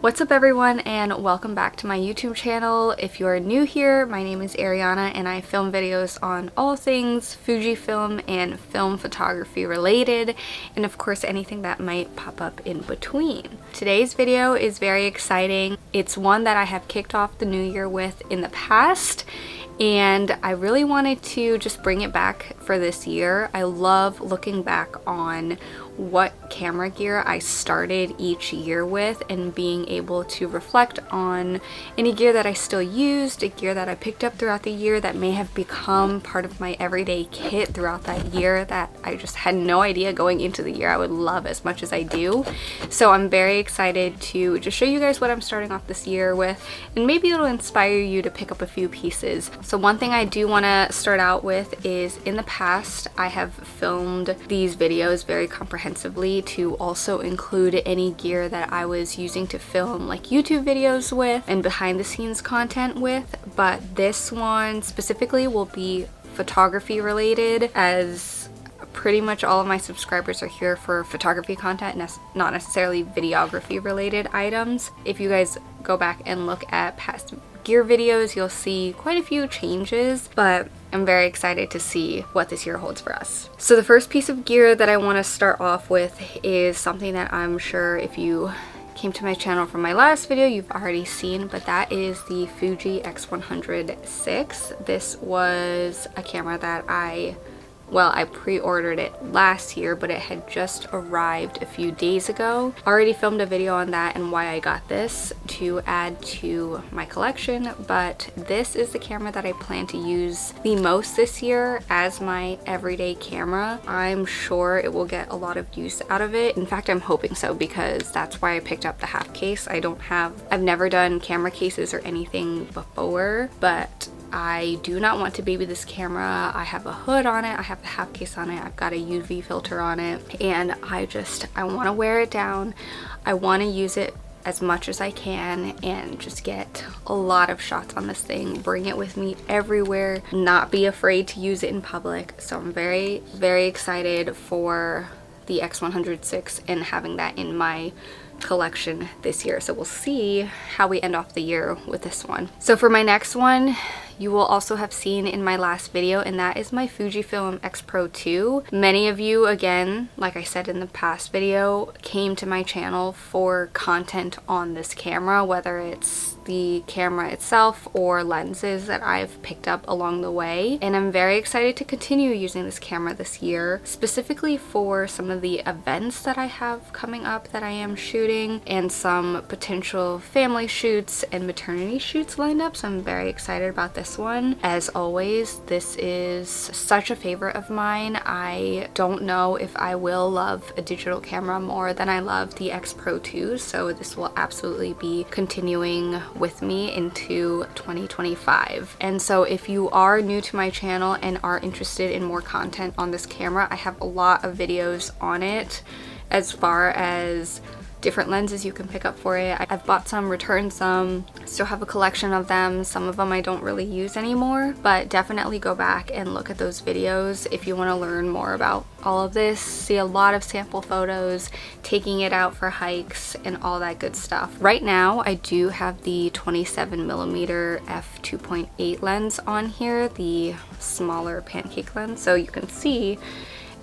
What's up everyone, and welcome back to my YouTube channel. If you are new here, my name is Ariana and I film videos on all things Fujifilm and film photography related, and of course anything that might pop up in between. Today's video is very exciting. It's one that I have kicked off the new year with in the past, and I really wanted to just bring it back for this year. I love looking back on what camera gear I started each year with and being able to reflect on any gear that I still used, a gear that I picked up throughout the year that may have become part of my everyday kit throughout that year that I just had no idea going into the year I would love as much as I do. So I'm very excited to just show you guys what I'm starting off this year with, and maybe it'll inspire you to pick up a few pieces. So one thing I do want to start out with is, in the past I have filmed these videos very comprehensively to also include any gear that I was using to film like YouTube videos with and behind the scenes content with, but this one specifically will be photography related, as pretty much all of my subscribers are here for photography content, not necessarily videography related items. If you guys go back and look at past gear videos, you'll see quite a few changes, but I'm very excited to see what this year holds for us. So the first piece of gear that I want to start off with is something that I'm sure if you came to my channel from my last video you've already seen, but that is the Fuji X106. This was a camera that I pre-ordered it last year, but it had just arrived a few days ago. Already filmed a video on that and why I got this to add to my collection, but this is the camera that I plan to use the most this year as my everyday camera. I'm sure it will get a lot of use out of it. In fact, I'm hoping so, because that's why I picked up the half case. I've never done camera cases or anything before, but I do not want to baby this camera. I have a hood on it, I have the half case on it, I've got a UV filter on it, and I want to wear it down. I want to use it as much as I can and just get a lot of shots on this thing, bring it with me everywhere, not be afraid to use it in public. So I'm very, very excited for the X106 and having that in my collection this year. So we'll see how we end off the year with this one. So for my next one, you will also have seen in my last video, and that is my Fujifilm X-Pro 2. Many of you, again, like I said in the past video, came to my channel for content on this camera, whether it's the camera itself or lenses that I've picked up along the way. And I'm very excited to continue using this camera this year, specifically for some of the events that I have coming up that I am shooting, and some potential family shoots and maternity shoots lined up. So I'm very excited about this one. As always, this is such a favorite of mine. I don't know if I will love a digital camera more than I love the X-Pro 2, so this will absolutely be continuing with me into 2025. And so if you are new to my channel and are interested in more content on this camera, I have a lot of videos on it as far as different lenses you can pick up for it. I've bought some, returned some, still have a collection of them. Some of them I don't really use anymore, but definitely go back and look at those videos if you want to learn more about all of this, see a lot of sample photos, taking it out for hikes and all that good stuff. Right now I do have the 27mm f2.8 lens on here, the smaller pancake lens, so you can see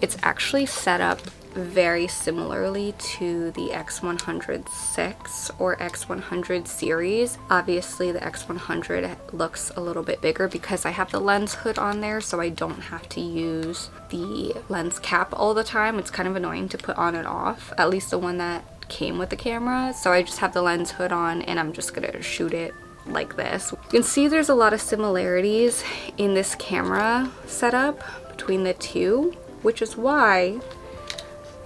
it's actually set up very similarly to the X106 or X100 series. Obviously the X100 looks a little bit bigger because I have the lens hood on there, so I don't have to use the lens cap all the time. It's kind of annoying to put on and off, at least the one that came with the camera. So I just have the lens hood on and I'm just gonna shoot it like this. You can see there's a lot of similarities in this camera setup between the two, which is why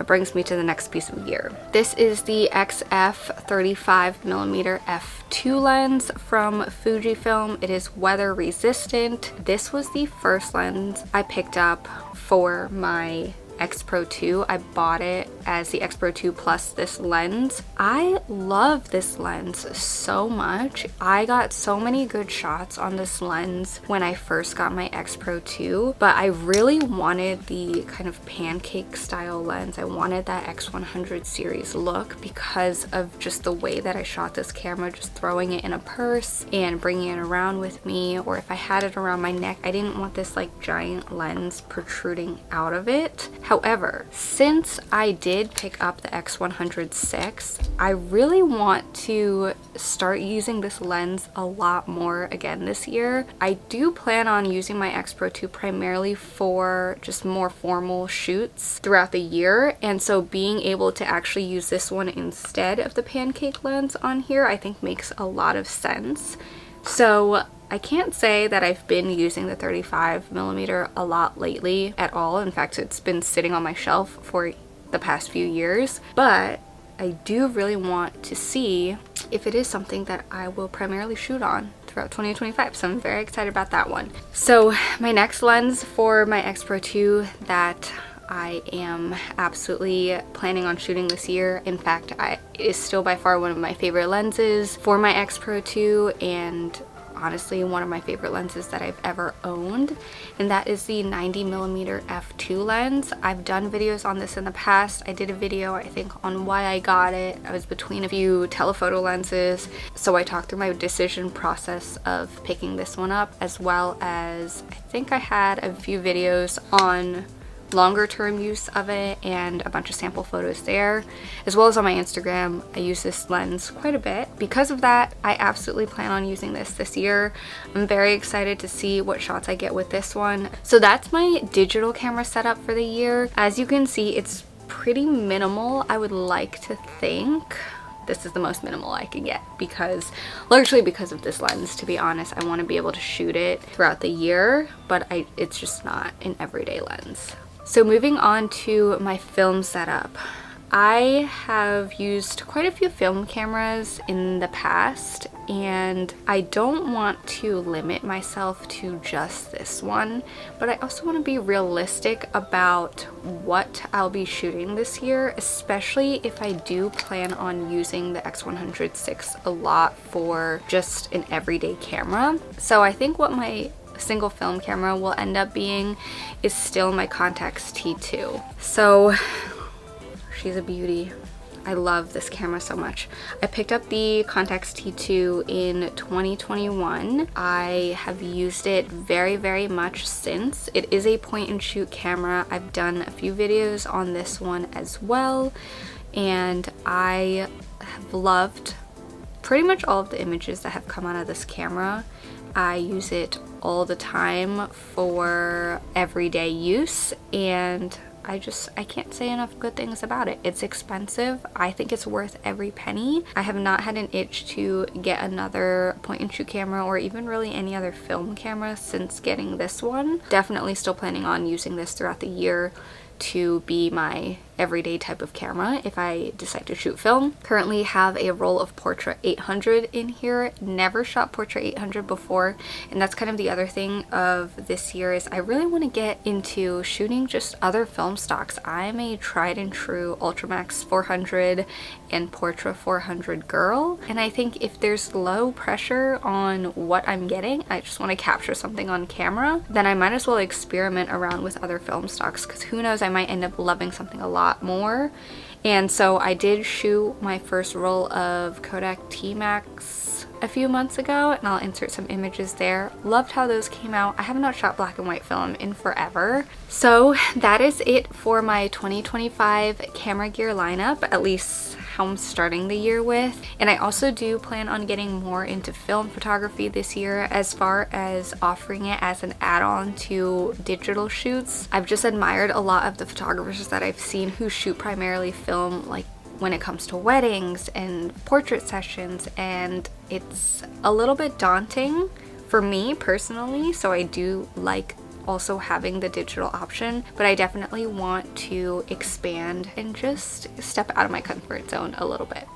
it brings me to the next piece of gear. This is the XF35mm F2 lens from Fujifilm. It is weather resistant. This was the first lens I picked up for my X Pro 2. I bought it as the X Pro 2 plus this lens. I love this lens so much. I got so many good shots on this lens when I first got my X Pro 2, but I really wanted the kind of pancake style lens. I wanted that X100 series look because of just the way that I shot this camera, just throwing it in a purse and bringing it around with me, or if I had it around my neck, I didn't want this like giant lens protruding out of it. However, since I did pick up the X100 I really want to start using this lens a lot more again this year. I do plan on using my X Pro 2 primarily for just more formal shoots throughout the year, and so being able to actually use this one instead of the pancake lens on here I think makes a lot of sense. So I can't say that I've been using the 35mm a lot lately at all. In fact, it's been sitting on my shelf for the past few years, but I do really want to see if it is something that I will primarily shoot on throughout 2025, so I'm very excited about that one. So my next lens for my X Pro 2 that I am absolutely planning on shooting this year, in fact, it is still by far one of my favorite lenses for my X Pro 2, and honestly one of my favorite lenses that I've ever owned, and that is the 90mm F2 lens. I've done videos on this in the past. I did a video I think on why I got it. I was between a few telephoto lenses, so I talked through my decision process of picking this one up, as well as I think I had a few videos on longer term use of it and a bunch of sample photos there, as well as on my Instagram. I use this lens quite a bit. Because of that, I absolutely plan on using this year. I'm very excited to see what shots I get with this one. So that's my digital camera setup for the year. As you can see, it's pretty minimal. I would like to think this is the most minimal I can get, because largely because of this lens, to be honest. I want to be able to shoot it throughout the year, but it's just not an everyday lens. So moving on to my film setup. I have used quite a few film cameras in the past, and I don't want to limit myself to just this one, but I also want to be realistic about what I'll be shooting this year, especially if I do plan on using the X100 a lot for just an everyday camera. So I think what my single film camera will end up being is still my Contax T2. So she's a beauty. I love this camera so much. I picked up the Contax T2 in 2021. I have used it very, very much since. It is a point and shoot camera. I've done a few videos on this one as well, and I have loved pretty much all of the images that have come out of this camera. I use it all the time for everyday use, and I can't say enough good things about it. It's expensive. I think it's worth every penny. I have not had an itch to get another point and shoot camera, or even really any other film camera, since getting this one. Definitely still planning on using this throughout the year to be my everyday type of camera if I decide to shoot film. Currently have a roll of Portra 800 in here. Never shot Portra 800 before, and that's kind of the other thing of this year, is I really want to get into shooting just other film stocks. I'm a tried and true Ultramax 400 and Portra 400 girl, and I think if there's low pressure on what I'm getting, I just want to capture something on camera, then I might as well experiment around with other film stocks, because who knows, I might end up loving something a lot more. And so I did shoot my first roll of Kodak T-Max a few months ago, and I'll insert some images there. Loved how those came out. I have not shot black and white film in forever. So that is it for my 2025 camera gear lineup, at least how I'm starting the year with. And I also do plan on getting more into film photography this year, as far as offering it as an add-on to digital shoots. I've just admired a lot of the photographers that I've seen who shoot primarily film, like when it comes to weddings and portrait sessions, and it's a little bit daunting for me personally, so I do like also having the digital option, but I definitely want to expand and just step out of my comfort zone a little bit.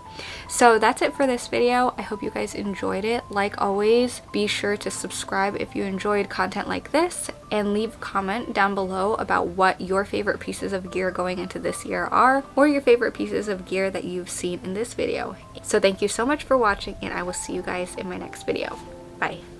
So that's it for this video. I hope you guys enjoyed it. Like always, be sure to subscribe if you enjoyed content like this, and leave a comment down below about what your favorite pieces of gear going into this year are, or your favorite pieces of gear that you've seen in this video. So thank you so much for watching, and I will see you guys in my next video. Bye.